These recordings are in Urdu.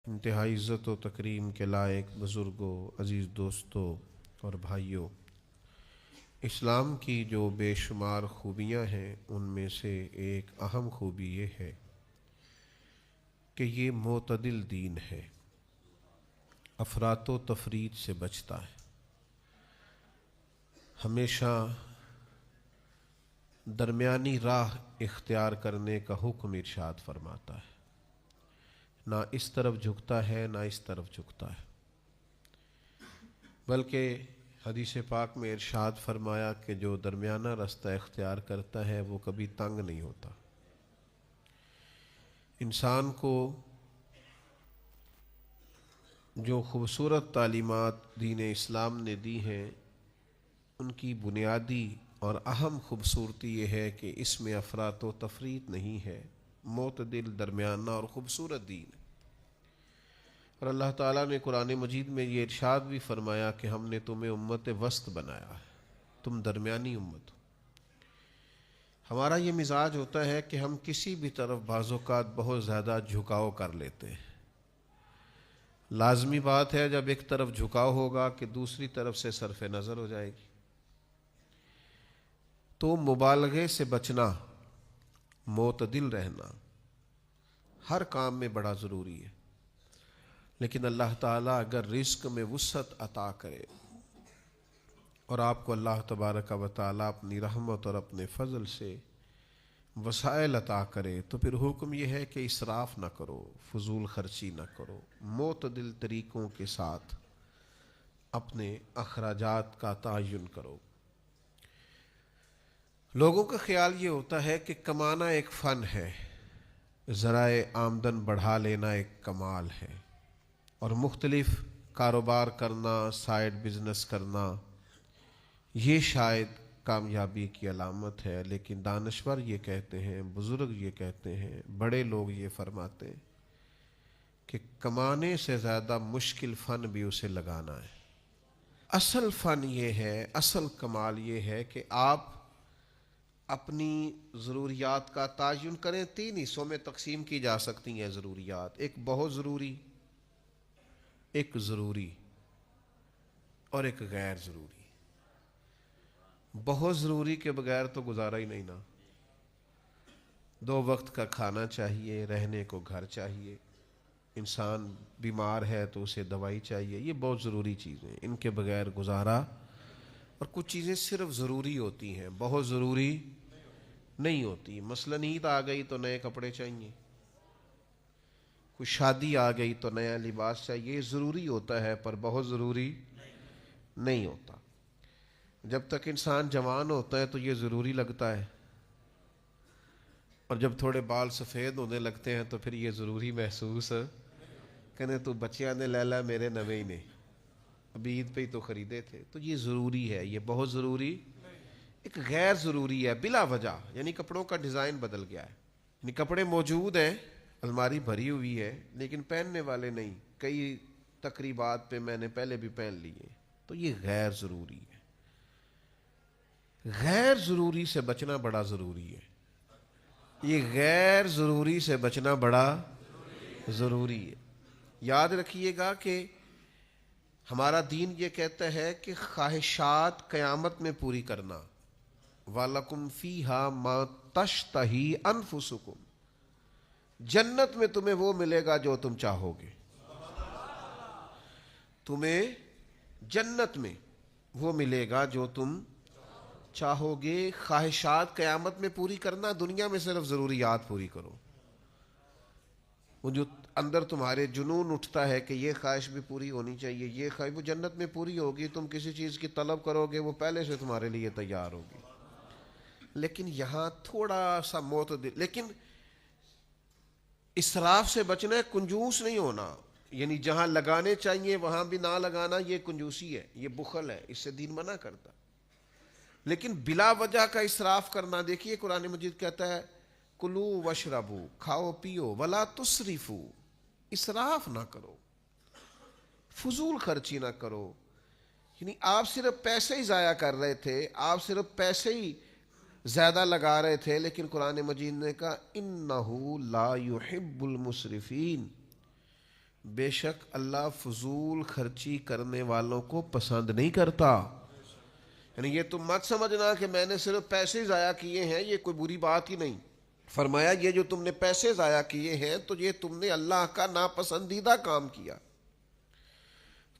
انتہائی عزت و تکریم کے لائق بزرگوں، عزیز دوستوں اور بھائیوں، اسلام کی جو بے شمار خوبیاں ہیں ان میں سے ایک اہم خوبی یہ ہے کہ یہ معتدل دین ہے، افراط و تفریط سے بچتا ہے، ہمیشہ درمیانی راہ اختیار کرنے کا حکم ارشاد فرماتا ہے، نہ اس طرف جھکتا ہے نہ اس طرف جھکتا ہے، بلکہ حدیث پاک میں ارشاد فرمایا کہ جو درمیانہ راستہ اختیار کرتا ہے وہ کبھی تنگ نہیں ہوتا۔ انسان کو جو خوبصورت تعلیمات دین اسلام نے دی ہیں ان کی بنیادی اور اہم خوبصورتی یہ ہے کہ اس میں افراط و تفریط نہیں ہے، معتدل درمیانہ اور خوبصورت دین ہے۔ اور اللہ تعالیٰ نے قرآن مجید میں یہ ارشاد بھی فرمایا کہ ہم نے تمہیں امت وسط بنایا ہے، تم درمیانی امت ہو۔ ہمارا یہ مزاج ہوتا ہے کہ ہم کسی بھی طرف بعض اوقات بہت زیادہ جھکاؤ کر لیتے ہیں۔ لازمی بات ہے جب ایک طرف جھکاؤ ہوگا کہ دوسری طرف سے صرف نظر ہو جائے گی، تو مبالغے سے بچنا، معتدل رہنا ہر کام میں بڑا ضروری ہے۔ لیکن اللہ تعالیٰ اگر رزق میں وسعت عطا کرے اور آپ کو اللہ تبارک و تعالیٰ اپنی رحمت اور اپنے فضل سے وسائل عطا کرے تو پھر حکم یہ ہے کہ اسراف نہ کرو، فضول خرچی نہ کرو، معتدل طریقوں کے ساتھ اپنے اخراجات کا تعین کرو۔ لوگوں کا خیال یہ ہوتا ہے کہ کمانا ایک فن ہے، ذرائع آمدن بڑھا لینا ایک کمال ہے، اور مختلف کاروبار کرنا، سائیڈ بزنس کرنا یہ شاید کامیابی کی علامت ہے۔ لیکن دانشور یہ کہتے ہیں، بزرگ یہ کہتے ہیں، بڑے لوگ یہ فرماتے ہیں کہ کمانے سے زیادہ مشکل فن بھی اسے لگانا ہے۔ اصل فن یہ ہے، اصل کمال یہ ہے کہ آپ اپنی ضروریات کا تعین کریں۔ 3 حصوں میں تقسیم کی جا سکتی ہیں ضروریات، ایک بہت ضروری، ایک ضروری اور ایک غیر ضروری۔ بہت ضروری کے بغیر تو گزارا ہی نہیں نا۔ 2 وقت کا کھانا چاہیے، رہنے کو گھر چاہیے، انسان بیمار ہے تو اسے دوائی چاہیے، یہ بہت ضروری چیزیں، ان کے بغیر گزارا۔ اور کچھ چیزیں صرف ضروری ہوتی ہیں، بہت ضروری نہیں ہوتی۔ مثلا عید آ گئی تو نئے کپڑے چاہیے، کوئی شادی آ گئی تو نیا لباس چاہیے، یہ ضروری ہوتا ہے پر بہت ضروری نہیں ہوتا۔ جب تک انسان جوان ہوتا ہے تو یہ ضروری لگتا ہے، اور جب تھوڑے بال سفید ہونے لگتے ہیں تو پھر یہ ضروری محسوس کہنے تو بچیاں نے لیلا میرے نوے نے ابھی عید پہ ہی تو خریدے تھے۔ تو یہ ضروری ہے، یہ بہت ضروری۔ ایک غیر ضروری ہے بلا وجہ، یعنی کپڑوں کا ڈیزائن بدل گیا ہے، یعنی کپڑے موجود ہیں، الماری بھری ہوئی ہے لیکن پہننے والے نہیں، کئی تقریبات پہ میں نے پہلے بھی پہن لیے، تو یہ غیر ضروری ہے۔ غیر ضروری سے بچنا بڑا ضروری ہے، یہ غیر ضروری سے بچنا بڑا ضروری ہے۔ یاد رکھیے گا کہ ہمارا دین یہ کہتا ہے کہ خواہشات قیامت میں پوری کرنا، وَلَكُمْ فِيهَا مَا تَشْتَهِي أَنفُسُكُمْ، جنت میں تمہیں وہ ملے گا جو تم چاہو گے، تمہیں جنت میں وہ ملے گا جو تم چاہو گے۔ خواہشات قیامت میں پوری کرنا، دنیا میں صرف ضروریات پوری کرو۔ وہ جو اندر تمہارے جنون اٹھتا ہے کہ یہ خواہش بھی پوری ہونی چاہیے، یہ خواہش، وہ جنت میں پوری ہوگی۔ تم کسی چیز کی طلب کرو گے وہ پہلے سے تمہارے لیے تیار ہوگی۔ لیکن یہاں تھوڑا سا معتدل، لیکن اسراف سے بچنا ہے، کنجوس نہیں ہونا، یعنی جہاں لگانے چاہیے وہاں بھی نہ لگانا، یہ کنجوسی ہے، یہ بخل ہے، اس سے دین منع کرتا۔ لیکن بلا وجہ کا اسراف کرنا، دیکھیے قرآن مجید کہتا ہے کلو وشربو، کھاؤ پیو، ولا تسرفو، اسراف نہ کرو، فضول خرچی نہ کرو۔ یعنی آپ صرف پیسے ہی ضائع کر رہے تھے، آپ صرف پیسے ہی زیادہ لگا رہے تھے، لیکن قرآن مجید نے کہا انہو لا یحب المسرفین، بے شک اللہ فضول خرچی کرنے والوں کو پسند نہیں کرتا. یعنی یہ تم مت سمجھنا کہ میں نے صرف پیسے ضائع کیے ہیں، یہ کوئی بری بات ہی نہیں. فرمایا یہ جو تم نے پیسے ضائع کیے ہیں تو یہ تم نے اللہ کا ناپسندیدہ کام کیا.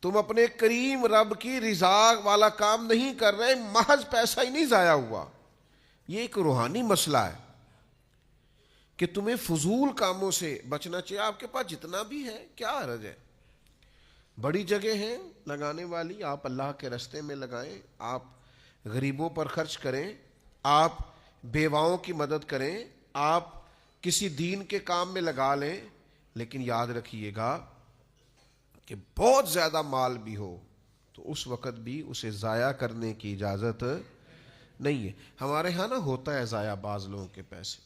تم اپنے کریم رب کی رضا والا کام نہیں کر رہے، محض پیسہ ہی نہیں ضائع ہوا. یہ ایک روحانی مسئلہ ہے کہ تمہیں فضول کاموں سے بچنا چاہیے. آپ کے پاس جتنا بھی ہے کیا حرج ہے، بڑی جگہ ہیں لگانے والی، آپ اللہ کے راستے میں لگائیں، آپ غریبوں پر خرچ کریں، آپ بیواؤں کی مدد کریں، آپ کسی دین کے کام میں لگا لیں. لیکن یاد رکھیے گا کہ بہت زیادہ مال بھی ہو تو اس وقت بھی اسے ضائع کرنے کی اجازت نہیں ہے. ہمارے ہاں نا ہوتا ہے ضائع بعض لوگوں کے پیسے.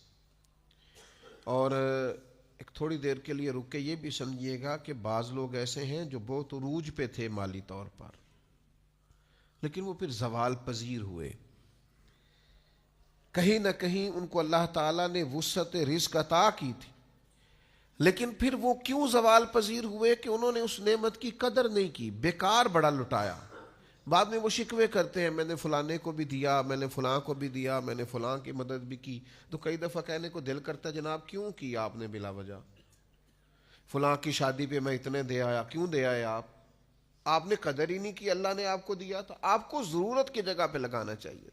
اور ایک تھوڑی دیر کے لیے رک کے یہ بھی سمجھیے گا کہ بعض لوگ ایسے ہیں جو بہت عروج پہ تھے مالی طور پر، لیکن وہ پھر زوال پذیر ہوئے. کہیں نہ کہیں ان کو اللہ تعالیٰ نے وسعت رزق عطا کی تھی، لیکن پھر وہ کیوں زوال پذیر ہوئے کہ انہوں نے اس نعمت کی قدر نہیں کی، بیکار بڑا لٹایا. بعد میں وہ شکوے کرتے ہیں میں نے فلانے کو بھی دیا، میں نے فلاں کو بھی دیا، میں نے فلاں کی مدد بھی کی. تو کئی دفعہ کہنے کو دل کرتا ہے جناب کیوں کی آپ نے بلا وجہ؟ فلاں کی شادی پہ میں اتنے دے آیا، کیوں دے آئے آپ نے قدر ہی نہیں کی، اللہ نے آپ کو دیا تھا. آپ کو ضرورت کی جگہ پہ لگانا چاہیے.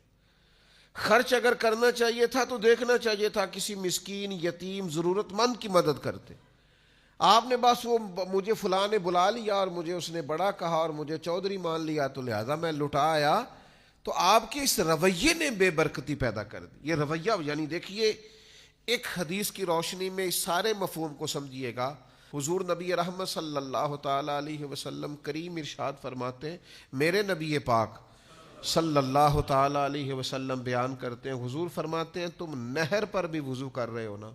خرچ اگر کرنا چاہیے تھا تو دیکھنا چاہیے تھا کسی مسکین یتیم ضرورت مند کی مدد کرتے. آپ نے بس وہ مجھے فلاں نے بلا لیا اور مجھے اس نے بڑا کہا اور مجھے چودھری مان لیا تو لہذا میں لٹا آیا. تو آپ کے اس رویے نے بے برکتی پیدا کر دی. یہ رویہ یعنی دیکھیے ایک حدیث کی روشنی میں اس سارے مفہوم کو سمجھیے گا. حضور نبی رحمت صلی اللہ تعالی علیہ وسلم کریم ارشاد فرماتے ہیں، میرے نبی پاک صلی اللہ تعالی علیہ وسلم بیان کرتے ہیں، حضور فرماتے ہیں تم نہر پر بھی وضو کر رہے ہو نا،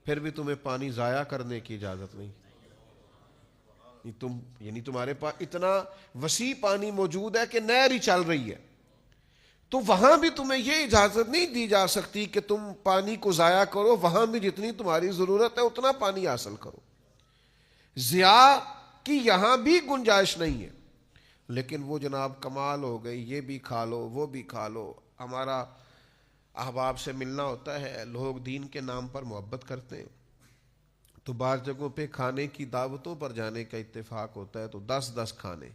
پھر بھی تمہیں پانی ضائع کرنے کی اجازت نہیں. یعنی تمہارے پاس اتنا وسیع پانی موجود ہے کہ نہر ہی چل رہی ہے، تو وہاں بھی تمہیں یہ اجازت نہیں دی جا سکتی کہ تم پانی کو ضائع کرو. وہاں بھی جتنی تمہاری ضرورت ہے اتنا پانی حاصل کرو. ضیاء کی یہاں بھی گنجائش نہیں ہے. لیکن وہ جناب کمال ہو گئی، یہ بھی کھا لو وہ بھی کھا لو. ہمارا احباب سے ملنا ہوتا ہے، لوگ دین کے نام پر محبت کرتے ہیں، تو بعض جگہوں پہ کھانے کی دعوتوں پر جانے کا اتفاق ہوتا ہے تو 10 کھانے.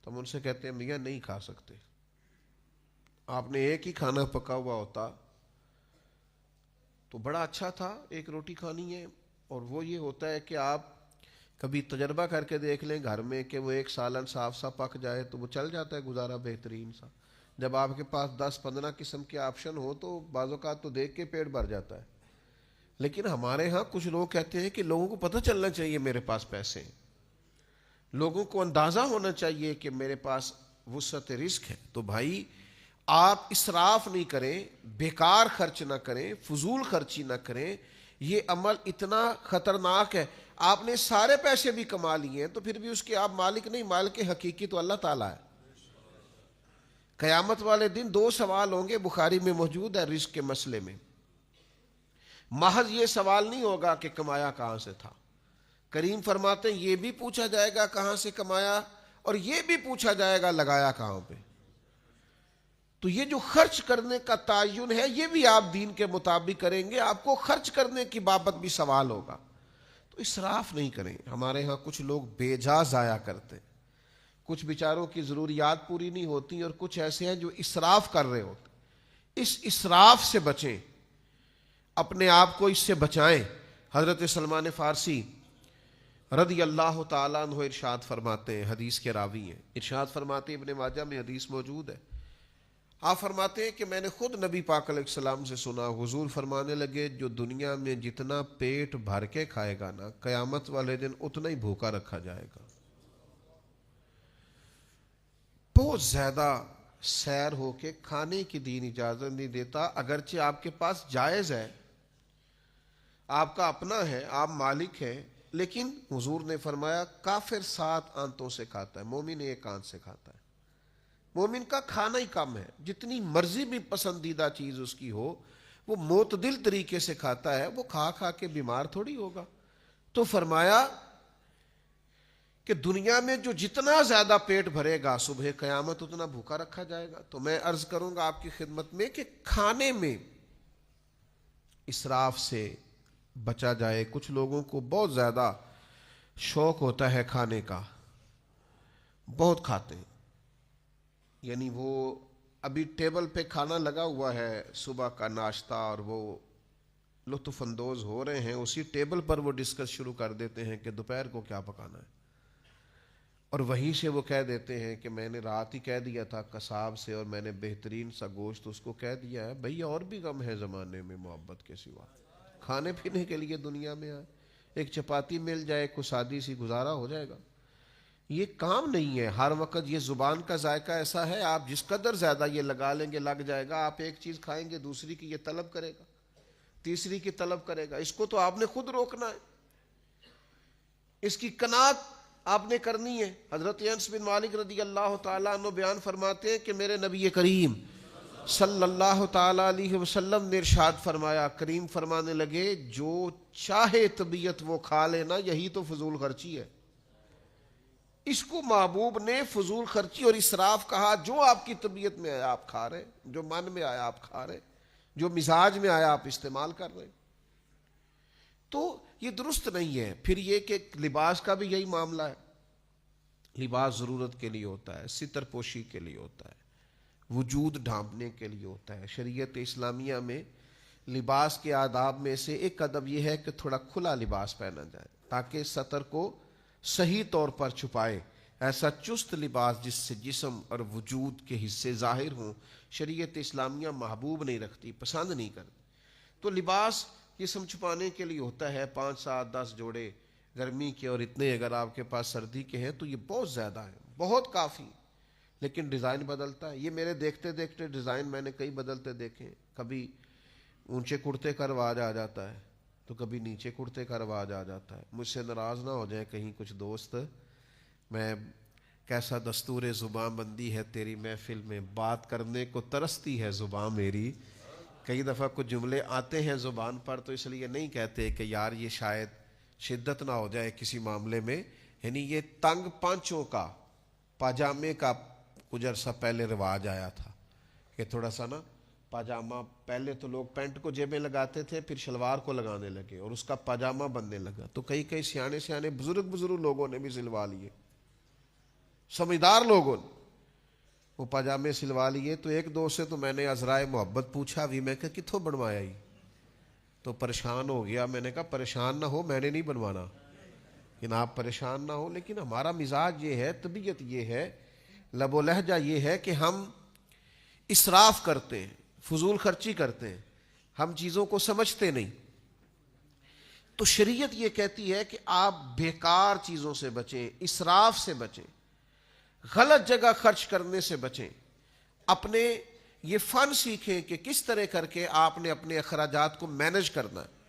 تو ہم ان سے کہتے ہیں میاں نہیں کھا سکتے. آپ نے ایک ہی کھانا پکا ہوا ہوتا تو بڑا اچھا تھا، ایک روٹی کھانی ہے. اور وہ یہ ہوتا ہے کہ آپ کبھی تجربہ کر کے دیکھ لیں گھر میں کہ وہ ایک سالن صاف سا پک جائے تو وہ چل جاتا ہے گزارا بہترین سا. جب آپ کے پاس 10-15 قسم کے آپشن ہو تو بعض اوقات تو دیکھ کے پیٹ بھر جاتا ہے. لیکن ہمارے ہاں کچھ لوگ کہتے ہیں کہ لوگوں کو پتہ چلنا چاہیے میرے پاس پیسے ہیں، لوگوں کو اندازہ ہونا چاہیے کہ میرے پاس وسعت رزق ہے. تو بھائی آپ اسراف نہیں کریں، بیکار خرچ نہ کریں، فضول خرچی نہ کریں. یہ عمل اتنا خطرناک ہے. آپ نے سارے پیسے بھی کما لیے ہیں تو پھر بھی اس کے آپ مالک نہیں، مالک حقیقی تو اللہ تعالیٰ ہے. قیامت والے دن 2 سوال ہوں گے، بخاری میں موجود ہے رزق کے مسئلے میں. محض یہ سوال نہیں ہوگا کہ کمایا کہاں سے تھا. کریم فرماتے ہیں یہ بھی پوچھا جائے گا کہاں سے کمایا، اور یہ بھی پوچھا جائے گا لگایا کہاں پہ. تو یہ جو خرچ کرنے کا تعین ہے یہ بھی آپ دین کے مطابق کریں گے، آپ کو خرچ کرنے کی بابت بھی سوال ہوگا. تو اسراف نہیں کریں. ہمارے ہاں کچھ لوگ بے جا ضائع کرتے، کچھ بیچاروں کی ضروریات پوری نہیں ہوتی، اور کچھ ایسے ہیں جو اسراف کر رہے ہوتے. اس اسراف سے بچیں، اپنے آپ کو اس سے بچائیں. حضرت سلمان فارسی رضی اللہ تعالیٰ عنہ ارشاد فرماتے ہیں، حدیث کے راوی ہیں، ارشاد فرماتے ہیں، ابن ماجہ میں حدیث موجود ہے. آپ فرماتے ہیں کہ میں نے خود نبی پاک علیہ السلام سے سنا، حضور فرمانے لگے جو دنیا میں جتنا پیٹ بھر کے کھائے گا نا، قیامت والے دن اتنا ہی بھوکا رکھا جائے گا. بہت زیادہ سیر ہو کے کھانے کی دین اجازت نہیں دیتا. اگرچہ آپ کے پاس جائز ہے، آپ کا اپنا ہے، آپ مالک ہیں، لیکن حضور نے فرمایا کافر 7 آنتوں سے کھاتا ہے، مومن 1 آنت سے کھاتا ہے. مومن کا کھانا ہی کم ہے، جتنی مرضی بھی پسندیدہ چیز اس کی ہو وہ معتدل طریقے سے کھاتا ہے، وہ کھا کھا کے بیمار تھوڑی ہوگا. تو فرمایا کہ دنیا میں جو جتنا زیادہ پیٹ بھرے گا صبح قیامت اتنا بھوکا رکھا جائے گا. تو میں عرض کروں گا آپ کی خدمت میں کہ کھانے میں اسراف سے بچا جائے. کچھ لوگوں کو بہت زیادہ شوق ہوتا ہے کھانے کا، بہت کھاتے ہیں. یعنی وہ ابھی ٹیبل پہ کھانا لگا ہوا ہے صبح کا ناشتہ اور وہ لطف اندوز ہو رہے ہیں، اسی ٹیبل پر وہ ڈسکس شروع کر دیتے ہیں کہ دوپہر کو کیا پکانا ہے. اور وہیں سے وہ کہہ دیتے ہیں کہ میں نے رات ہی کہہ دیا تھا قصاب سے اور میں نے بہترین سا گوشت اس کو کہہ دیا ہے. بھئی اور بھی غم ہے زمانے میں محبت کے سوا، کھانے پینے کے لیے دنیا میں آئے، ایک چپاتی مل جائے، کوئی سادی سی گزارا ہو جائے گا. یہ کام نہیں ہے ہر وقت. یہ زبان کا ذائقہ ایسا ہے، آپ جس قدر زیادہ یہ لگا لیں گے لگ جائے گا. آپ ایک چیز کھائیں گے دوسری کی یہ طلب کرے گا، تیسری کی طلب کرے گا. اس کو تو آپ نے خود روکنا ہے، اس کی قناعت آپ نے کرنی ہے. حضرت انس بن مالک رضی اللہ تعالیٰ عنہ بیان فرماتے ہیں کہ میرے نبی کریم صلی اللہ تعالیٰ علیہ وسلم نے ارشاد فرمایا، کریم فرمانے لگے جو چاہے طبیعت وہ کھا لینا، یہی تو فضول خرچی ہے. اس کو محبوب نے فضول خرچی اور اسراف کہا. جو آپ کی طبیعت میں آیا آپ کھا رہے، جو من میں آیا آپ کھا رہے، جو مزاج میں آیا آپ استعمال کر رہے. تو یہ درست نہیں ہے. پھر یہ کہ لباس کا بھی یہی معاملہ ہے. لباس ضرورت کے لیے ہوتا ہے، ستر پوشی کے لیے ہوتا ہے، وجود ڈھانپنے کے لیے ہوتا ہے. شریعت اسلامیہ میں لباس کے آداب میں سے ایک ادب یہ ہے کہ تھوڑا کھلا لباس پہنا جائے تاکہ سطر کو صحیح طور پر چھپائے. ایسا چست لباس جس سے جسم اور وجود کے حصے ظاہر ہوں شریعت اسلامیہ محبوب نہیں رکھتی، پسند نہیں کرتی. تو لباس جسم چھپانے کے لیے ہوتا ہے 5 7 10 جوڑے گرمی کے، اور اتنے اگر آپ کے پاس سردی کے ہیں تو یہ بہت زیادہ ہے، بہت کافی. لیکن ڈیزائن بدلتا ہے. یہ میرے دیکھتے دیکھتے ڈیزائن میں نے کئی بدلتے دیکھے. کبھی اونچے کرتے کا رواج آ جاتا ہے تو کبھی نیچے کرتے کا رواج آ جاتا ہے. مجھ سے ناراض نہ ہو جائیں کہیں کچھ دوست. میں کیسا دستور زباں بندی ہے تیری محفل میں، بات کرنے کو ترستی ہے زباں میری. کئی دفعہ کچھ جملے آتے ہیں زبان پر تو اس لیے نہیں کہتے کہ یار یہ شاید شدت نہ ہو جائے کسی معاملے میں. یعنی یہ تنگ پانچوں کا پاجامے کا کچھ عرصہ پہلے رواج آیا تھا کہ تھوڑا سا نا پاجامہ. پہلے تو لوگ پینٹ کو جیبیں لگاتے تھے، پھر شلوار کو لگانے لگے اور اس کا پاجامہ بننے لگا. تو کئی سیانے بزرگ لوگوں نے بھی سلوا لیے، سمجھدار لوگوں نے وہ پاجامے سلوا لیے. تو ایک دوست سے تو میں نے عذرائے محبت پوچھا بھی، میں کہا کتوں بنوایا ہی؟ تو پریشان ہو گیا. میں نے کہا پریشان نہ ہو، میں نے نہیں بنوانا، لیکن آپ پریشان نہ ہو. لیکن ہمارا مزاج یہ ہے، طبیعت یہ ہے، لب و لہجہ یہ ہے کہ ہم اسراف کرتے ہیں، فضول خرچی کرتے ہیں، ہم چیزوں کو سمجھتے نہیں. تو شریعت یہ کہتی ہے کہ آپ بیکار چیزوں سے بچیں، اسراف سے بچیں، غلط جگہ خرچ کرنے سے بچیں. اپنے یہ فن سیکھیں کہ کس طرح کر کے آپ نے اپنے اخراجات کو مینج کرنا ہے.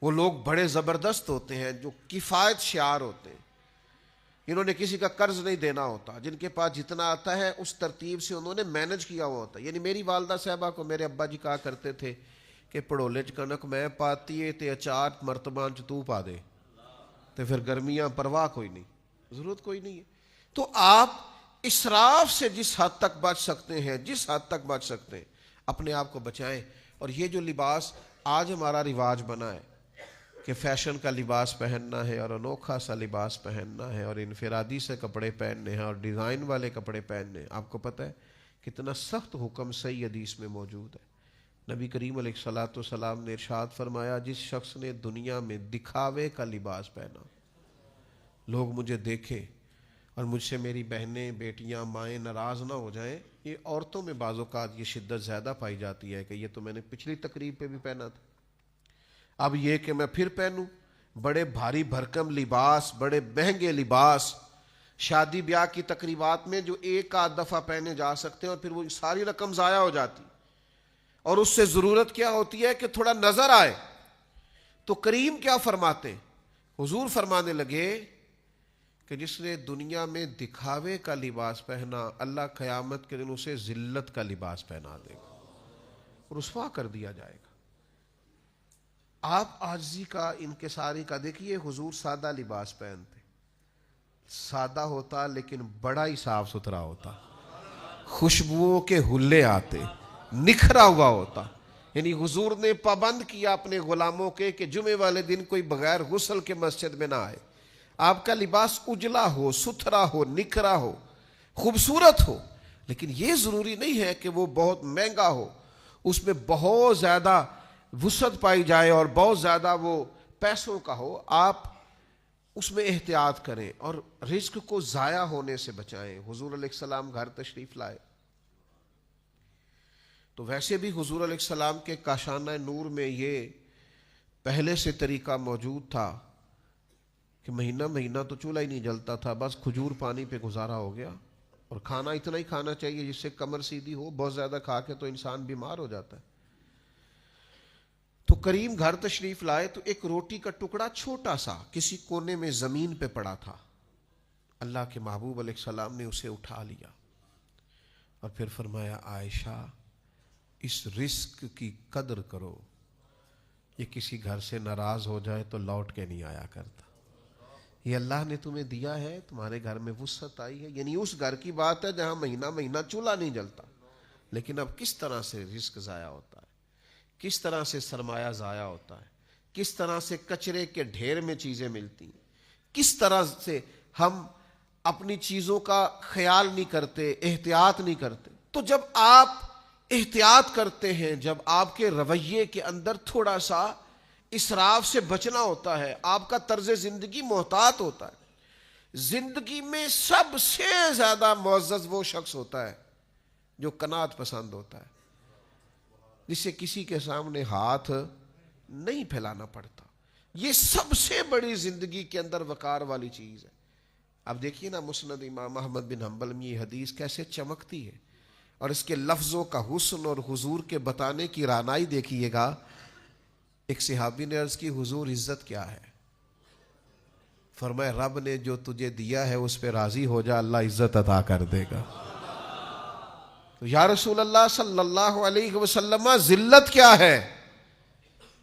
وہ لوگ بڑے زبردست ہوتے ہیں جو کفایت شعار ہوتے ہیں، انہوں نے کسی کا قرض نہیں دینا ہوتا، جن کے پاس جتنا آتا ہے اس ترتیب سے انہوں نے مینج کیا ہوا ہوتا ہے. یعنی میری والدہ صاحبہ کو میرے ابا جی کہا کرتے تھے کہ پڑولے چ کنک میں پاتی ہے تے اچار مرتبان چ تو پا دے، تو پھر گرمیاں پرواہ کوئی نہیں، ضرورت کوئی نہیں ہے. تو آپ اسراف سے جس حد تک بچ سکتے ہیں، جس حد تک بچ سکتے ہیں اپنے آپ کو بچائیں. اور یہ جو لباس آج ہمارا رواج بنا ہے کہ فیشن کا لباس پہننا ہے اور انوکھا سا لباس پہننا ہے اور انفرادی سے کپڑے پہننے ہیں اور ڈیزائن والے کپڑے پہننے ہیں. آپ کو پتہ ہے کتنا سخت حکم صحیح حدیث میں موجود ہے. نبی کریم علیہ الصلوۃ والسلام نے ارشاد فرمایا، جس شخص نے دنیا میں دکھاوے کا لباس پہنا، لوگ مجھے دیکھیں اور مجھ سے میری بہنیں بیٹیاں مائیں ناراض نہ ہو جائیں. یہ عورتوں میں بعض اوقات یہ شدت زیادہ پائی جاتی ہے کہ یہ تو میں نے پچھلی تقریب پہ بھی پہنا تھا، اب یہ کہ میں پھر پہنوں. بڑے بھاری بھرکم لباس، بڑے مہنگے لباس شادی بیاہ کی تقریبات میں جو ایک آدھ دفعہ پہنے جا سکتے ہیں اور پھر وہ ساری رقم ضائع ہو جاتی. اور اس سے ضرورت کیا ہوتی ہے کہ تھوڑا نظر آئے. تو کریم کیا فرماتے ہیں؟ حضور فرمانے لگے کہ جس نے دنیا میں دکھاوے کا لباس پہنا، اللہ قیامت کے دن اسے ذلت کا لباس پہنا دے گا، رسوا کر دیا جائے گا. آپ عاجزی کا، انکساری کا، دیکھیے حضور سادہ لباس پہنتے، سادہ ہوتا لیکن بڑا ہی صاف ستھرا ہوتا، خوشبوؤں کے حلے آتے، نکھرا ہوا ہوتا. یعنی حضور نے پابند کیا اپنے غلاموں کے کہ جمعے والے دن کوئی بغیر غسل کے مسجد میں نہ آئے. آپ کا لباس اجلا ہو، ستھرا ہو، نکھرا ہو، خوبصورت ہو، لیکن یہ ضروری نہیں ہے کہ وہ بہت مہنگا ہو، اس میں بہت زیادہ وسعت پائی جائے اور بہت زیادہ وہ پیسوں کا ہو. آپ اس میں احتیاط کریں اور رزق کو ضائع ہونے سے بچائیں. حضور علیہ السلام گھر تشریف لائے تو ویسے بھی حضور علیہ السلام کے کاشانہ نور میں یہ پہلے سے طریقہ موجود تھا کہ مہینہ مہینہ تو چولہا ہی نہیں جلتا تھا، بس کھجور پانی پہ گزارا ہو گیا. اور کھانا اتنا ہی کھانا چاہیے جس سے کمر سیدھی ہو، بہت زیادہ کھا کے تو انسان بیمار ہو جاتا ہے. تو کریم گھر تشریف لائے تو ایک روٹی کا ٹکڑا چھوٹا سا کسی کونے میں زمین پہ پڑا تھا. اللہ کے محبوب علیہ السلام نے اسے اٹھا لیا اور پھر فرمایا عائشہ اس رزق کی قدر کرو، یہ کسی گھر سے ناراض ہو جائے تو لوٹ کے نہیں آیا کرتا. یہ اللہ نے تمہیں دیا ہے، تمہارے گھر میں وسعت آئی ہے. یعنی اس گھر کی بات ہے جہاں مہینہ مہینہ چولہا نہیں جلتا، لیکن اب کس طرح سے رزق ضائع ہوتا ہے، کس طرح سے سرمایہ ضائع ہوتا ہے، کس طرح سے کچرے کے ڈھیر میں چیزیں ملتی ہیں، کس طرح سے ہم اپنی چیزوں کا خیال نہیں کرتے، احتیاط نہیں کرتے. تو جب آپ احتیاط کرتے ہیں، جب آپ کے رویے کے اندر تھوڑا سا اسراف سے بچنا ہوتا ہے، آپ کا طرز زندگی محتاط ہوتا ہے. زندگی میں سب سے زیادہ معزز وہ شخص ہوتا ہے جو قناعت پسند ہوتا ہے، جسے کسی کے سامنے ہاتھ نہیں پھیلانا پڑتا. یہ سب سے بڑی زندگی کے اندر وقار والی چیز ہے. اب دیکھیے نا مسند امام احمد بن حنبل میں یہ حدیث کیسے چمکتی ہے اور اس کے لفظوں کا حسن اور حضور کے بتانے کی رانائی دیکھیے گا. ایک صحابی نے عرض کی حضور عزت کیا ہے؟ فرمایا رب نے جو تجھے دیا ہے اس پہ راضی ہو جا، اللہ عزت عطا کر دے گا. تو یا رسول اللہ صلی اللہ علیہ وسلم ذلت کیا ہے؟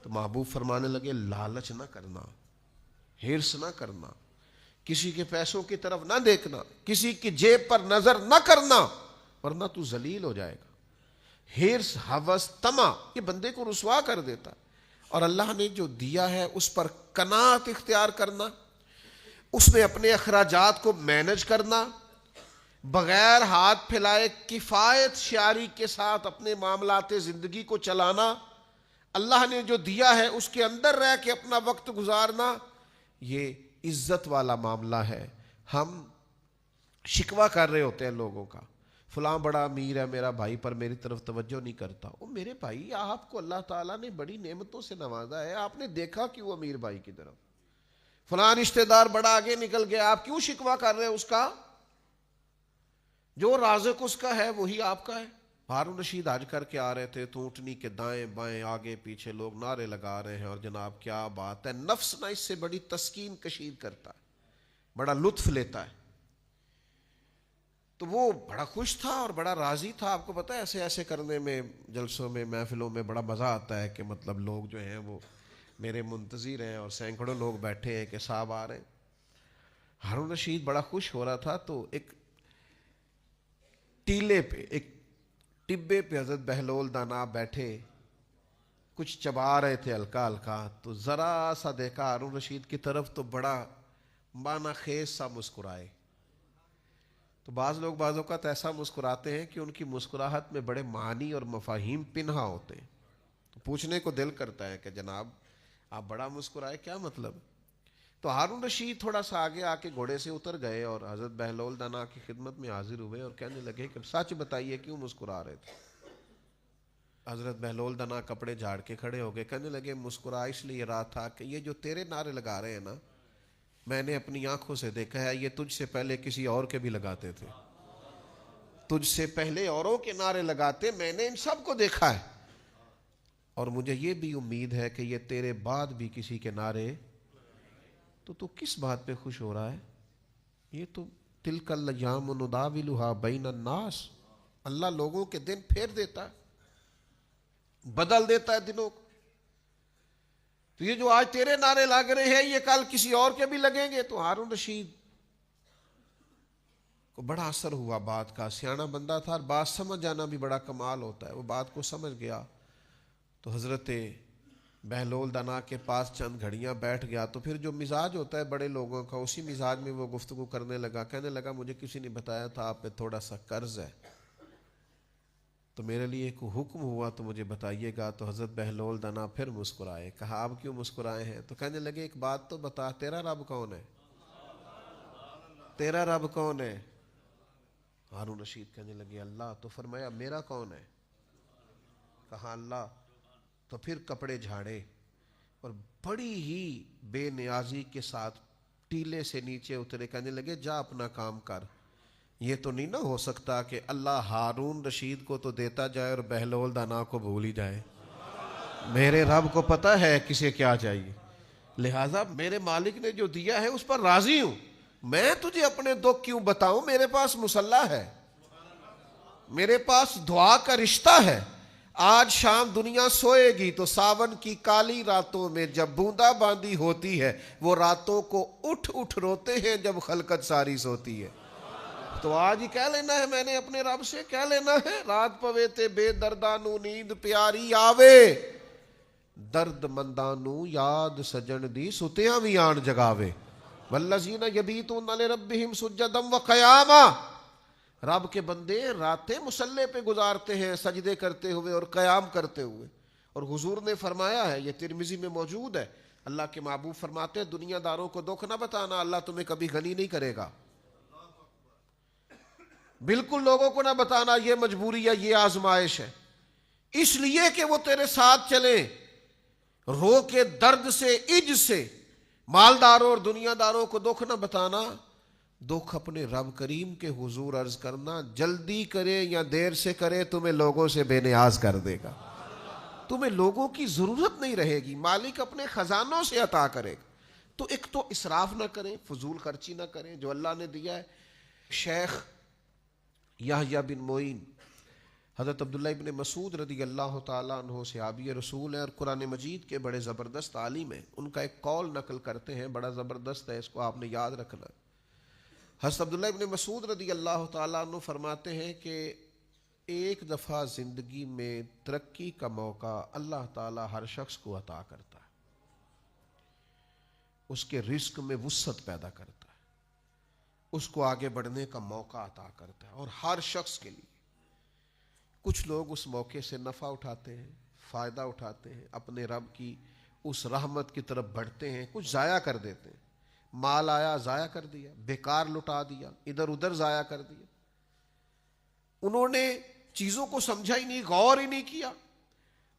تو محبوب فرمانے لگے لالچ نہ کرنا، ہرس نہ کرنا، کسی کے پیسوں کی طرف نہ دیکھنا، کسی کی جیب پر نظر نہ کرنا، ورنہ تو ذلیل ہو جائے گا. ہرس، ہوس، طمع یہ بندے کو رسوا کر دیتا. اور اللہ نے جو دیا ہے اس پر قناعت اختیار کرنا، اس میں اپنے اخراجات کو مینج کرنا، بغیر ہاتھ پھیلائے کفایت شعاری کے ساتھ اپنے معاملات زندگی کو چلانا، اللہ نے جو دیا ہے اس کے اندر رہ کے اپنا وقت گزارنا، یہ عزت والا معاملہ ہے. ہم شکوہ کر رہے ہوتے ہیں لوگوں کا، فلاں بڑا امیر ہے میرا بھائی پر میری طرف توجہ نہیں کرتا. او میرے بھائی آپ کو اللہ تعالیٰ نے بڑی نعمتوں سے نوازا ہے، آپ نے دیکھا کیوں امیر بھائی کی طرف؟ فلاں رشتہ دار بڑا آگے نکل گیا، آپ کیوں شکوہ کر رہے ہیں اس کا؟ جو رازق اس کا ہے وہی آپ کا ہے. ہارون رشید حج کر کے آ رہے تھے تو اونٹنی کے دائیں بائیں آگے پیچھے لوگ نعرے لگا رہے ہیں اور جناب کیا بات ہے. نفس نہ اس سے بڑی تسکین کشید کرتا ہے، بڑا لطف لیتا ہے. تو وہ بڑا خوش تھا اور بڑا راضی تھا. آپ کو پتا ہے ایسے ایسے کرنے میں، جلسوں میں، محفلوں میں بڑا مزہ آتا ہے کہ مطلب لوگ جو ہیں وہ میرے منتظر ہیں اور سینکڑوں لوگ بیٹھے ہیں کہ صاحب آ رہے ہیں. ہارون رشید بڑا خوش ہو رہا تھا تو ایک ٹیلے پہ، ایک ٹبے پہ حضرت بہلول دانا بیٹھے کچھ چبا رہے تھے ہلکا ہلکا. تو ذرا سا دیکھا ہارون رشید کی طرف تو بڑا معنی خیز سا مسکرائے. تو بعض لوگ بعض اوقات ایسا مسکراتے ہیں کہ ان کی مسکراہٹ میں بڑے معنی اور مفاہیم پنہا ہوتے ہیں. تو پوچھنے کو دل کرتا ہے کہ جناب آپ بڑا مسکرائے، کیا مطلب؟ تو ہارون رشید تھوڑا سا آگے آ کے گھوڑے سے اتر گئے اور حضرت بہلول دانا کی خدمت میں حاضر ہوئے اور کہنے لگے کہ سچ بتائیے کیوں مسکرا رہے تھے؟ حضرت بہلول دانا کپڑے جھاڑ کے کھڑے ہو گئے، کہنے لگے مسکرا اس لیے رہا تھا کہ یہ جو تیرے نعرے لگا رہے ہیں نا، میں نے اپنی آنکھوں سے دیکھا ہے، یہ تجھ سے پہلے کسی اور کے بھی لگاتے تھے. تجھ سے پہلے اوروں کے نعرے لگاتے، میں نے ان سب کو دیکھا ہے، اور مجھے یہ بھی امید ہے کہ یہ تیرے بعد بھی کسی کے نعرے. تو کس بات پہ خوش ہو رہا ہے؟ یہ تو تلک الایام نداولھا بین الناس، اللہ لوگوں کے دن پھیر دیتا ہے، بدل دیتا ہے دنوں کو. تو یہ جو آج تیرے نعرے لگ رہے ہیں یہ کل کسی اور کے بھی لگیں گے. تو ہارون رشید کو بڑا اثر ہوا بات کا، سیانا بندہ تھا اور بات سمجھ جانا بھی بڑا کمال ہوتا ہے. وہ بات کو سمجھ گیا تو حضرت بہلول دانا کے پاس چند گھڑیاں بیٹھ گیا. تو پھر جو مزاج ہوتا ہے بڑے لوگوں کا، اسی مزاج میں وہ گفتگو کرنے لگا. کہنے لگا مجھے کسی نے بتایا تھا آپ پہ تھوڑا سا قرض ہے، تو میرے لیے کوئی حکم ہوا تو مجھے بتائیے گا. تو حضرت بہلول دانا پھر مسکرائے. کہا آپ کیوں مسکرائے ہیں؟ تو کہنے لگے ایک بات تو بتا، تیرا رب کون ہے؟ تیرا رب کون ہے؟ ہارون رشید کہنے لگے اللہ. تو فرمایا میرا کون ہے؟ کہا اللہ. تو پھر کپڑے جھاڑے اور بڑی ہی بے نیازی کے ساتھ ٹیلے سے نیچے اترے. کہنے لگے جا اپنا کام کر. یہ تو نہیں نہ ہو سکتا کہ اللہ ہارون رشید کو تو دیتا جائے اور بہلول دانا کو بھول ہی جائے. میرے رب کو پتہ ہے کسے کیا چاہیے، لہٰذا میرے مالک نے جو دیا ہے اس پر راضی ہوں. میں تجھے اپنے دکھ کیوں بتاؤں؟ میرے پاس مصلح ہے، میرے پاس دعا کا رشتہ ہے. آج شام دنیا سوئے گی تو ساون کی کالی راتوں میں جب بوندا باندی ہوتی ہے، وہ راتوں کو اٹھ اٹھ روتے ہیں جب خلقت ساری سوتی ہے. تو آج ہی کہہ لینا ہے، میں نے اپنے رب سے کہہ لینا ہے، رات پوے تے بے دردانو نیند پیاری آوے، درد مندانو یاد سجن دی ستیاں بھی آن جگاوے. والذین یبیتون لربہم سجدا وقیاما. رب کے بندے راتیں مصلے پہ گزارتے ہیں سجدے کرتے ہوئے اور قیام کرتے ہوئے. اور حضور نے فرمایا ہے، یہ ترمذی میں موجود ہے، اللہ کے محبوب فرماتے ہیں دنیا داروں کو دکھ نہ بتانا، اللہ تمہیں کبھی غنی نہیں کرے گا. بالکل لوگوں کو نہ بتانا یہ مجبوری ہے، یہ آزمائش ہے، اس لیے کہ وہ تیرے ساتھ چلیں. رو کے درد سے عج سے مالداروں اور دنیا داروں کو دکھ نہ بتانا، دکھ اپنے رب کریم کے حضور عرض کرنا. جلدی کرے یا دیر سے کرے تمہیں لوگوں سے بے نیاز کر دے گا. تمہیں لوگوں کی ضرورت نہیں رہے گی، مالک اپنے خزانوں سے عطا کرے گا. تو ایک تو اسراف نہ کریں، فضول خرچی نہ کریں جو اللہ نے دیا ہے. شیخ یحییٰ بن معین حضرت عبداللہ ابن مسعود رضی اللہ تعالیٰ عنہ صحابی رسول ہیں اور قرآن مجید کے بڑے زبردست عالم ہیں. ان کا ایک قول نقل کرتے ہیں، بڑا زبردست ہے، اس کو آپ نے یاد رکھنا. حضرت عبداللہ ابن مسعود رضی اللہ تعالیٰ عنہ فرماتے ہیں کہ ایک دفعہ زندگی میں ترقی کا موقع اللہ تعالیٰ ہر شخص کو عطا کرتا ہے، اس کے رزق میں وسعت پیدا کرتا ہے، اس کو آگے بڑھنے کا موقع عطا کرتا ہے. اور ہر شخص کے لیے کچھ لوگ اس موقع سے نفع اٹھاتے ہیں، فائدہ اٹھاتے ہیں، اپنے رب کی اس رحمت کی طرف بڑھتے ہیں، کچھ ضائع کر دیتے ہیں. مال آیا ضائع کر دیا، بیکار لٹا دیا، ادھر ادھر ضائع کر دیا. انہوں نے چیزوں کو سمجھا ہی نہیں، غور ہی نہیں کیا.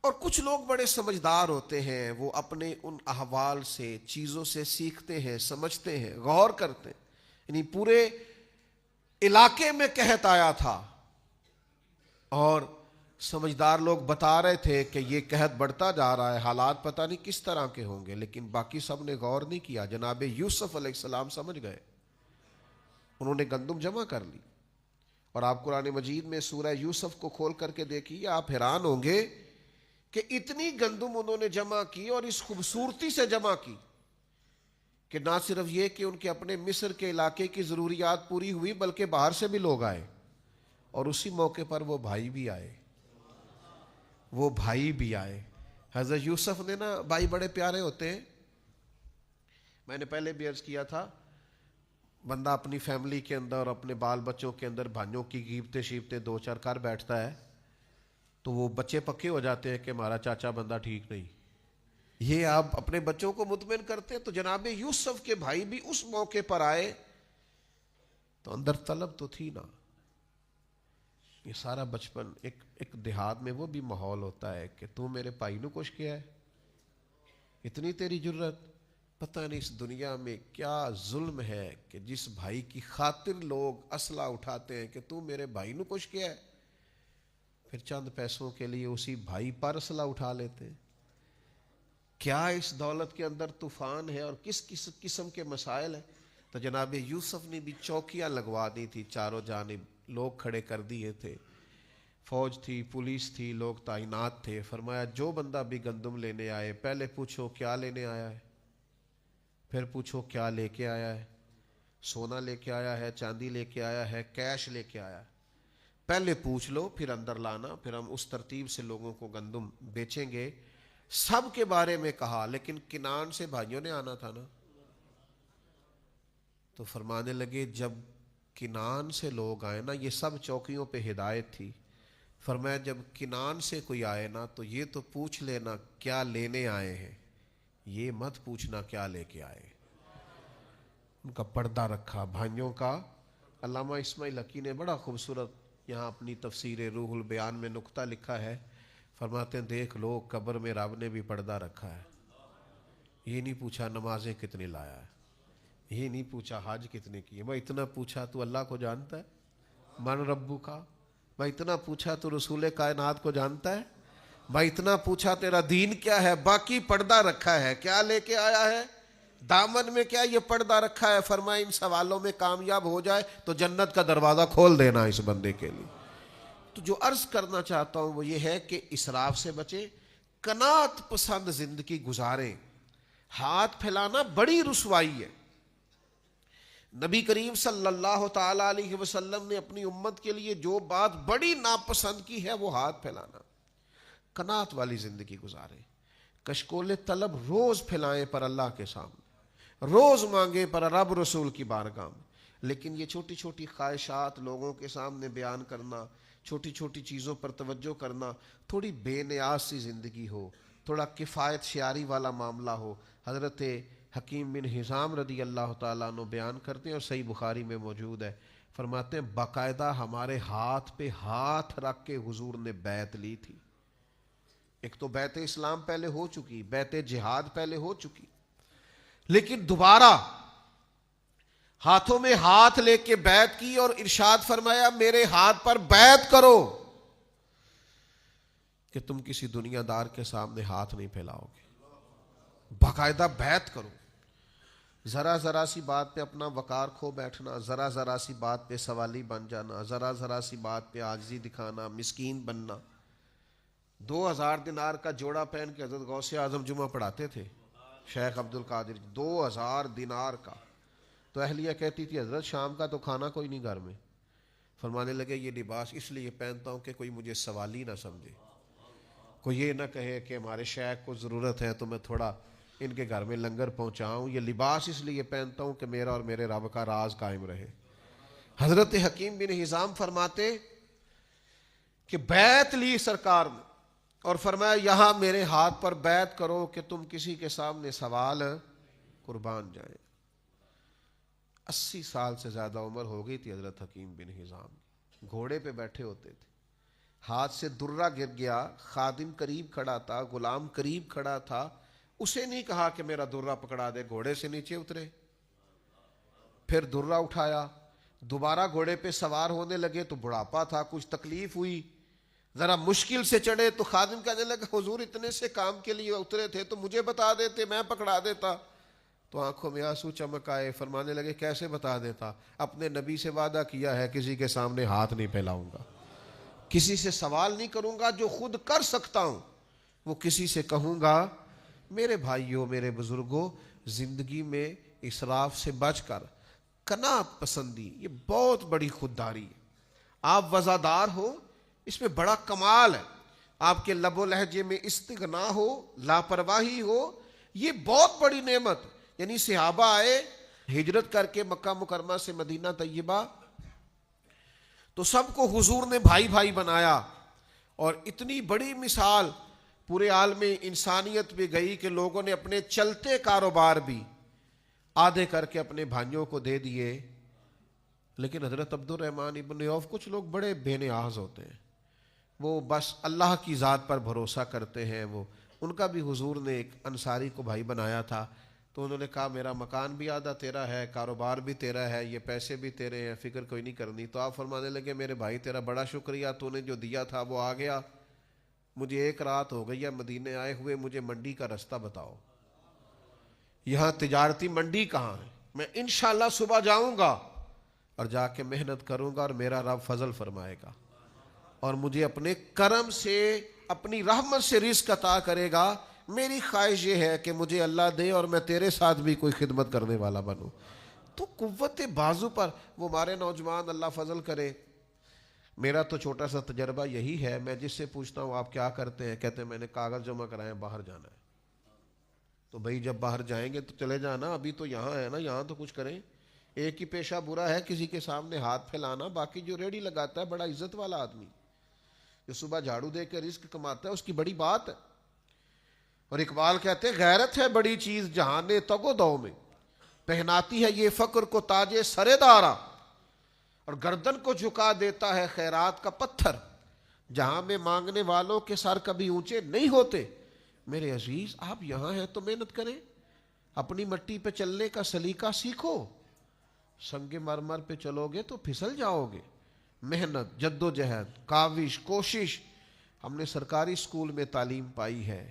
اور کچھ لوگ بڑے سمجھدار ہوتے ہیں، وہ اپنے ان احوال سے چیزوں سے سیکھتے ہیں، سمجھتے ہیں، غور کرتے ہیں. یعنی پورے علاقے میں قحط آیا تھا اور سمجھدار لوگ بتا رہے تھے کہ یہ قحط بڑھتا جا رہا ہے، حالات پتہ نہیں کس طرح کے ہوں گے، لیکن باقی سب نے غور نہیں کیا. جناب یوسف علیہ السلام سمجھ گئے، انہوں نے گندم جمع کر لی. اور آپ قرآن مجید میں سورہ یوسف کو کھول کر کے دیکھیے، آپ حیران ہوں گے کہ اتنی گندم انہوں نے جمع کی اور اس خوبصورتی سے جمع کی کہ نہ صرف یہ کہ ان کے اپنے مصر کے علاقے کی ضروریات پوری ہوئی، بلکہ باہر سے بھی لوگ آئے. اور اسی موقع پر وہ بھائی بھی آئے، وہ بھائی بھی آئے. حضرت یوسف نے نا بھائی بڑے پیارے ہوتے ہیں. میں نے پہلے بھی عرض کیا تھا، بندہ اپنی فیملی کے اندر اور اپنے بال بچوں کے اندر بھائیوں کی غیبتیں شیبتیں دو چار کر بیٹھتا ہے تو وہ بچے پکے ہو جاتے ہیں کہ ہمارا چاچا بندہ ٹھیک نہیں. یہ آپ اپنے بچوں کو مطمئن کرتے ہیں. تو جناب یوسف کے بھائی بھی اس موقع پر آئے تو اندر طلب تو تھی نا. یہ سارا بچپن ایک دیہات میں وہ بھی ماحول ہوتا ہے کہ تو میرے بھائی نو کچھ کیا ہے، اتنی تیری جرت. پتہ نہیں اس دنیا میں کیا ظلم ہے کہ جس بھائی کی خاطر لوگ اسلحہ اٹھاتے ہیں کہ تو میرے بھائی نو کچھ کیا ہے، پھر چند پیسوں کے لیے اسی بھائی پر اسلحہ اٹھا لیتے ہیں. کیا اس دولت کے اندر طوفان ہے اور کس قسم کے مسائل ہیں. تو جناب یوسف نے بھی چوکیاں لگوا دی تھی، چاروں جانب لوگ کھڑے کر دیے تھے، فوج تھی، پولیس تھی، لوگ تعینات تھے. فرمایا جو بندہ بھی گندم لینے آئے پہلے پوچھو کیا لینے آیا ہے، پھر پوچھو کیا لے کے آیا ہے. سونا لے کے آیا ہے, چاندی لے کے آیا ہے, کیش لے کے آیا ہے, پہلے پوچھ لو پھر اندر لانا, پھر ہم اس ترتیب سے لوگوں کو گندم بیچیں گے. سب کے بارے میں کہا, لیکن کنان سے بھائیوں نے آنا تھا نا. تو فرمانے لگے جب کنان سے لوگ آئے نا, یہ سب چوکیوں پہ ہدایت تھی, فرمایا جب کنان سے کوئی آئے نا تو یہ تو پوچھ لینا کیا لینے آئے ہیں, یہ مت پوچھنا کیا لے کے آئے. ان کا پردہ رکھا بھائیوں کا. علامہ اسماعیل حقی نے بڑا خوبصورت یہاں اپنی تفسیر روح البیان میں نقطہ لکھا ہے. فرماتے ہیں دیکھ لو قبر میں رب نے بھی پردہ رکھا ہے. یہ نہیں پوچھا نمازیں کتنی لایا ہے, یہ نہیں پوچھا حج کتنے کی ہے, میں اتنا پوچھا تو اللہ کو جانتا ہے, من ربو کا. میں اتنا پوچھا تو رسول کائنات کو جانتا ہے. میں اتنا پوچھا تیرا دین کیا ہے, باقی پردہ رکھا ہے. کیا لے کے آیا ہے دامن میں, کیا یہ پردہ رکھا ہے. فرمائے ان سوالوں میں کامیاب ہو جائے تو جنت کا دروازہ کھول دینا اس بندے کے لیے. تو جو عرض کرنا چاہتا ہوں وہ یہ ہے کہ اسراف سے بچے, قناعت پسند زندگی گزاریں. ہاتھ پھیلانا بڑی رسوائی ہے. نبی کریم صلی اللہ تعالی علیہ وسلم نے اپنی امت کے لیے جو بات بڑی ناپسند کی ہے وہ ہاتھ پھیلانا. قناعت والی زندگی گزاریں. کشکول طلب روز پھیلائیں پر اللہ کے سامنے, روز مانگے پر رب رسول کی بارگاہ میں. لیکن یہ چھوٹی چھوٹی خواہشات لوگوں کے سامنے بیان کرنا, چھوٹی چھوٹی چیزوں پر توجہ کرنا, تھوڑی بے نیاز سی زندگی ہو, تھوڑا کفایت شیاری والا معاملہ ہو. حضرت حکیم بن حزام رضی اللہ تعالیٰ عنہ بیان کرتے ہیں اور صحیح بخاری میں موجود ہے. فرماتے ہیں باقاعدہ ہمارے ہاتھ پہ ہاتھ رکھ کے حضور نے بیعت لی تھی. ایک تو بیعت اسلام پہلے ہو چکی, بیعت جہاد پہلے ہو چکی, لیکن دوبارہ ہاتھوں میں ہاتھ لے کے بیعت کی اور ارشاد فرمایا میرے ہاتھ پر بیعت کرو کہ تم کسی دنیا دار کے سامنے ہاتھ نہیں پھیلاؤ گے. باقاعدہ بیعت کرو. ذرا ذرا سی بات پہ اپنا وقار کھو بیٹھنا, ذرا ذرا سی بات پہ سوالی بن جانا, ذرا ذرا سی بات پہ عاجزی دکھانا, مسکین بننا. 2000 دینار کا جوڑا پہن کے حضرت غوث اعظم جمعہ پڑھاتے تھے شیخ عبد القادر. 2000 دینار کا. تو اہلیہ کہتی تھی حضرت شام کا تو کھانا کوئی نہیں گھر میں. فرمانے لگے یہ لباس اس لیے پہنتا ہوں کہ کوئی مجھے سوالی نہ سمجھے, کوئی یہ نہ کہے کہ ہمارے شیخ کو ضرورت ہے تو میں تھوڑا ان کے گھر میں لنگر پہنچاؤں. یہ لباس اس لیے پہنتا ہوں کہ میرا اور میرے رب کا راز قائم رہے. حضرت حکیم بن حزام فرماتے کہ بیعت لی سرکار نے اور فرمایا یہاں میرے ہاتھ پر بیعت کرو کہ تم کسی کے سامنے سوال قربان جائیں. 80 سال سے زیادہ عمر ہو گئی تھی حضرت حکیم بن حزام. گھوڑے پہ بیٹھے ہوتے تھے, ہاتھ سے درہ گر گیا, خادم قریب کھڑا تھا, غلام قریب کھڑا تھا, اسے نہیں کہا کہ میرا درہ پکڑا دے, گھوڑے سے نیچے اترے, پھر درہ اٹھایا, دوبارہ گھوڑے پہ سوار ہونے لگے تو بڑھاپا تھا, کچھ تکلیف ہوئی, ذرا مشکل سے چڑھے تو خادم کہنے لگا حضور اتنے سے کام کے لیے اترے تھے تو مجھے بتا دیتے, میں پکڑا دیتا. تو آنکھوں میں آنسو چمک آئے. فرمانے لگے کیسے بتا دیتا, اپنے نبی سے وعدہ کیا ہے کسی کے سامنے ہاتھ نہیں پھیلاؤں گا, کسی سے سوال نہیں کروں گا, جو خود کر سکتا ہوں وہ کسی سے کہوں گا. میرے بھائیوں میرے بزرگوں, زندگی میں اسراف سے بچ کر قناعت پسندی یہ بہت بڑی خودداری ہے. آپ وزادار ہو اس میں بڑا کمال ہے, آپ کے لب و لہجے میں استغنا ہو, لاپرواہی ہو, یہ بہت بڑی نعمت. یعنی صحابہ آئے ہجرت کر کے مکہ مکرمہ سے مدینہ طیبہ تو سب کو حضور نے بھائی بھائی بنایا, اور اتنی بڑی مثال پورے عالم انسانیت میں گئی کہ لوگوں نے اپنے چلتے کاروبار بھی آدھے کر کے اپنے بھائیوں کو دے دیے. لیکن حضرت عبد الرحمن ابن عوف, کچھ لوگ بڑے بے نیاز ہوتے ہیں, وہ بس اللہ کی ذات پر بھروسہ کرتے ہیں. وہ ان کا بھی حضور نے ایک انصاری کو بھائی بنایا تھا, تو انہوں نے کہا میرا مکان بھی آدھا تیرا ہے, کاروبار بھی تیرا ہے, یہ پیسے بھی تیرے ہیں, فکر کوئی نہیں کرنی. تو آپ فرمانے لگے میرے بھائی تیرا بڑا شکریہ, تو نے جو دیا تھا وہ آ گیا. مجھے 1 رات ہو گئی ہے مدینے آئے ہوئے, مجھے منڈی کا رستہ بتاؤ, یہاں تجارتی منڈی کہاں ہے, میں انشاءاللہ صبح جاؤں گا اور جا کے محنت کروں گا اور میرا رب فضل فرمائے گا اور مجھے اپنے کرم سے اپنی رحمت سے رزق عطا کرے گا. میری خواہش یہ ہے کہ مجھے اللہ دے اور میں تیرے ساتھ بھی کوئی خدمت کرنے والا بنوں. تو قوت بازو پر وہ ہمارے نوجوان اللہ فضل کرے. میرا تو چھوٹا سا تجربہ یہی ہے, میں جس سے پوچھتا ہوں آپ کیا کرتے ہیں, کہتے ہیں میں نے کاغذ جمع کرائے, باہر جانا ہے. تو بھائی جب باہر جائیں گے تو چلے جانا, ابھی تو یہاں ہے نا, یہاں تو کچھ کریں. ایک ہی پیشہ برا ہے کسی کے سامنے ہاتھ پھیلانا, باقی جو ریڑھی لگاتا ہے بڑا عزت والا آدمی, جو صبح جھاڑو دے کے رزق کماتا ہے, اس کی بڑی بات ہے. اور اقبال کہتے ہیں غیرت ہے بڑی چیز جہان تگ و دو میں, پہناتی ہے یہ فقر کو تاج سر دارا, اور گردن کو جھکا دیتا ہے خیرات کا پتھر, جہاں میں مانگنے والوں کے سر کبھی اونچے نہیں ہوتے. میرے عزیز آپ یہاں ہیں تو محنت کریں, اپنی مٹی پہ چلنے کا سلیقہ سیکھو. سنگ مرمر پہ چلو گے تو پھسل جاؤ گے. محنت, جد و جہد, کاوش, کوشش. ہم نے سرکاری اسکول میں تعلیم پائی ہے.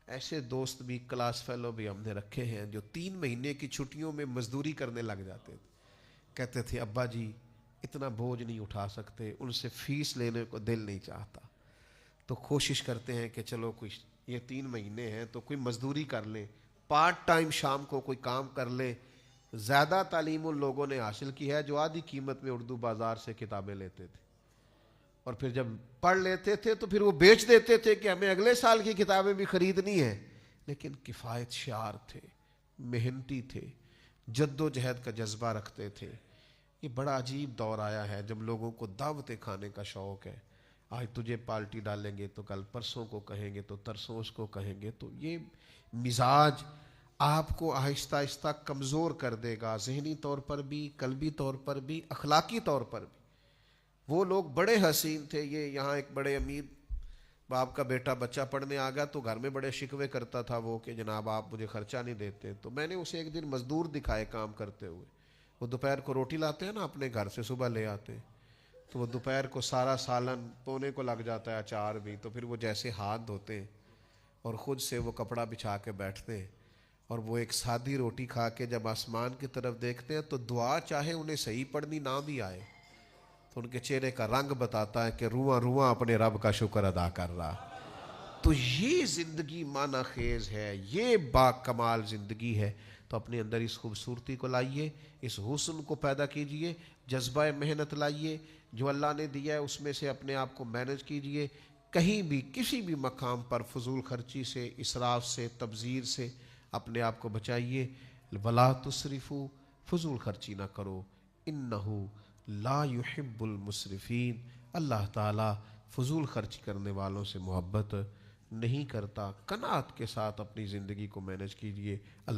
ایسے دوست بھی, کلاس فیلو بھی ہم نے رکھے ہیں جو 3 مہینے کی چھٹیوں میں مزدوری کرنے لگ جاتے تھے. کہتے تھے ابا جی اتنا بوجھ نہیں اٹھا سکتے, ان سے فیس لینے کو دل نہیں چاہتا, تو کوشش کرتے ہیں کہ چلو کچھ یہ 3 مہینے ہیں تو کوئی مزدوری کر لیں, پارٹ ٹائم شام کو کوئی کام کر لیں. زیادہ تعلیم ان لوگوں نے حاصل کی ہے جو آدھی قیمت میں اردو بازار سے کتابیں لیتے تھے, اور پھر جب پڑھ لیتے تھے تو پھر وہ بیچ دیتے تھے کہ ہمیں اگلے سال کی کتابیں بھی خریدنی ہیں. لیکن کفایت شعار تھے, محنتی تھے, جد و جہد کا جذبہ رکھتے تھے. یہ بڑا عجیب دور آیا ہے جب لوگوں کو دعوتیں کھانے کا شوق ہے. آج تجھے پالٹی ڈالیں گے تو کل پرسوں کو کہیں گے تو ترسوں اس کو کہیں گے. تو یہ مزاج آپ کو آہستہ آہستہ کمزور کر دے گا, ذہنی طور پر بھی, قلبی طور پر بھی, اخلاقی طور پر بھی. وہ لوگ بڑے حسین تھے. یہ یہاں ایک بڑے امیر باپ کا بیٹا بچہ پڑھنے آ گیا تو گھر میں بڑے شکوے کرتا تھا وہ کہ جناب آپ مجھے خرچہ نہیں دیتے. تو میں نے اسے ایک دن مزدور دکھائے کام کرتے ہوئے. وہ دوپہر کو روٹی لاتے ہیں نا اپنے گھر سے, صبح لے آتے ہیں, تو وہ دوپہر کو سارا سالن دھونے کو لگ جاتا ہے, اچار بھی. تو پھر وہ جیسے ہاتھ دھوتے ہیں اور خود سے وہ کپڑا بچھا کے بیٹھتے ہیں, اور وہ ایک سادی روٹی کھا کے جب آسمان کی طرف دیکھتے ہیں تو دعا چاہے انہیں صحیح پڑھنی نہ بھی آئے تو ان کے چہرے کا رنگ بتاتا ہے کہ رواں رواں اپنے رب کا شکر ادا کر رہا. تو یہ زندگی معنی خیز ہے, یہ با کمال زندگی ہے. تو اپنے اندر اس خوبصورتی کو لائیے, اس حسن کو پیدا کیجئے, جذبہ محنت لائیے, جو اللہ نے دیا ہے اس میں سے اپنے آپ کو مینج کیجئے. کہیں بھی کسی بھی مقام پر فضول خرچی سے, اسراف سے, تبذیر سے اپنے آپ کو بچائیے. ولا تسرفوا, فضول خرچی نہ کرو, انہو لا یحب المسرفین, اللہ تعالی فضول خرچ کرنے والوں سے محبت نہیں کرتا. قناعت کے ساتھ اپنی زندگی کو مینج کیجئے. اللہ